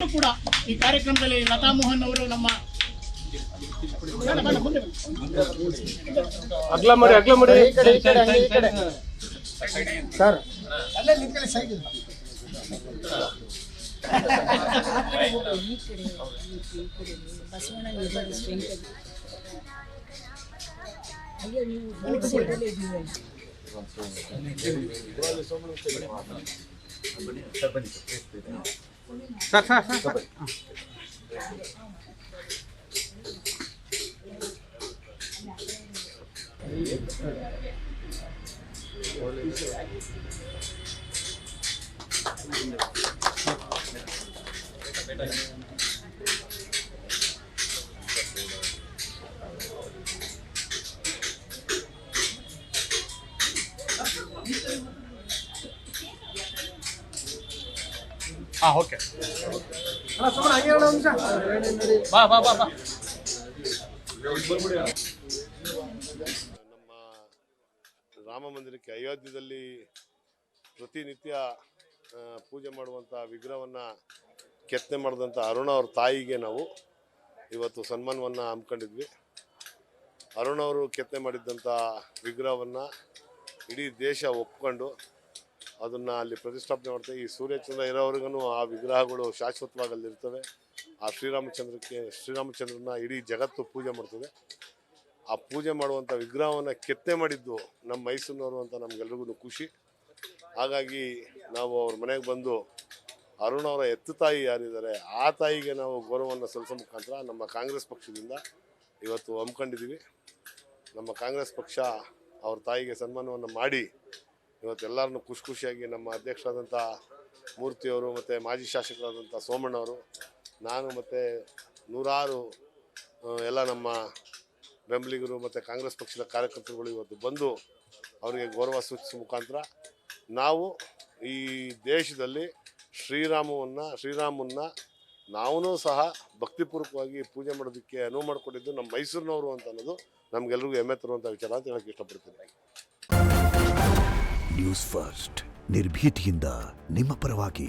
ಕೂಡ ಈ ಕಾರ್ಯಕ್ರಮದಲ್ಲಿ ಲತಾ ಮೋಹನ್ ಅವರು ನಮ್ಮ ಅಗ್ಲ ಮಾಡಿ ಸರ್ ಸರ್ ಓಕೆ ಬಾ ಬಾ ಬಾ ಬಾ. ನಮ್ಮ ರಾಮ ಮಂದಿರಕ್ಕೆ ಅಯೋಧ್ಯೆಯಲ್ಲಿ ಪ್ರತಿನಿತ್ಯ ಪೂಜೆ ಮಾಡುವಂಥ ವಿಗ್ರಹವನ್ನು ಕೆತ್ತನೆ ಮಾಡಿದಂಥ ಅರುಣ ಅವ್ರ ತಾಯಿಗೆ ನಾವು ಇವತ್ತು ಸನ್ಮಾನವನ್ನು ಹಮ್ಮಿಕೊಂಡಿದ್ವಿ. ಅರುಣ ಅವರು ಕೆತ್ತನೆ ಮಾಡಿದ್ದಂಥ ವಿಗ್ರಹವನ್ನು ಇಡೀ ದೇಶ ಒಪ್ಕೊಂಡು ಅದನ್ನು ಅಲ್ಲಿ ಪ್ರತಿಷ್ಠಾಪನೆ ಮಾಡ್ತೇವೆ. ಈ ಸೂರ್ಯಚಂದ್ರ ಇರೋವರೆಗೂ ಆ ವಿಗ್ರಹಗಳು ಶಾಶ್ವತವಾಗಿ ಅಲ್ಲಿರ್ತವೆ. ಆ ಶ್ರೀರಾಮಚಂದ್ರನ ಇಡೀ ಜಗತ್ತು ಪೂಜೆ ಮಾಡ್ತದೆ. ಆ ಪೂಜೆ ಮಾಡುವಂಥ ವಿಗ್ರಹವನ್ನು ಕೆತ್ತನೆ ಮಾಡಿದ್ದು ನಮ್ಮ ಮೈಸೂರಿನವರು ಅಂತ ನಮಗೆಲ್ರಿಗೂ ಖುಷಿ. ಹಾಗಾಗಿ ನಾವು ಅವ್ರ ಮನೆಗೆ ಬಂದು ಅರುಣ ಅವರ ಎತ್ತು ತಾಯಿ ಯಾರಿದ್ದಾರೆ ಆ ತಾಯಿಗೆ ನಾವು ಗೌರವವನ್ನು ಸಲ್ಲಿಸೋ ಮುಖಾಂತರ ನಮ್ಮ ಕಾಂಗ್ರೆಸ್ ಪಕ್ಷದಿಂದ ಇವತ್ತು ಹಮ್ಮಿಕೊಂಡಿದ್ದೀವಿ. ನಮ್ಮ ಕಾಂಗ್ರೆಸ್ ಪಕ್ಷ ಅವ್ರ ತಾಯಿಗೆ ಸನ್ಮಾನವನ್ನು ಮಾಡಿ ಇವತ್ತೆಲ್ಲರನ್ನೂ ಖುಷಿಯಾಗಿ ನಮ್ಮ ಅಧ್ಯಕ್ಷರಾದಂಥ ಮೂರ್ತಿಯವರು ಮತ್ತು ಮಾಜಿ ಶಾಸಕರಾದಂಥ ಸೋಮಣ್ಣವರು, ನಾನು ಮತ್ತು ನೂರಾರು ಎಲ್ಲ ನಮ್ಮ ಬೆಂಬಲಿಗರು ಮತ್ತು ಕಾಂಗ್ರೆಸ್ ಪಕ್ಷದ ಕಾರ್ಯಕರ್ತರುಗಳು ಇವತ್ತು ಬಂದು ಅವರಿಗೆ ಗೌರವ ಸೂಚಿಸುವ ಮುಖಾಂತರ ನಾವು ಈ ದೇಶದಲ್ಲಿ ಶ್ರೀರಾಮನ್ನ ನಾವೂ ಸಹ ಭಕ್ತಿಪೂರ್ವಕವಾಗಿ ಪೂಜೆ ಮಾಡೋದಕ್ಕೆ ಅನುವು ಮಾಡಿಕೊಟ್ಟಿದ್ದು ನಮ್ಮ ಮೈಸೂರಿನವರು ಅಂತ ಅನ್ನೋದು ನಮಗೆಲ್ರಿಗೂ ಹೆಮ್ಮೆ ತರುವಂಥ ವಿಚಾರ ಅಂತ ಹೇಳಕ್ಕೆ ಇಷ್ಟಪಡ್ತೀನಿ. ನ್ಯೂಸ್ ಫಸ್ಟ್ ನಿರ್ಭೀತಿಯಿಂದ ನಿಮ್ಮ ಪರವಾಗಿ.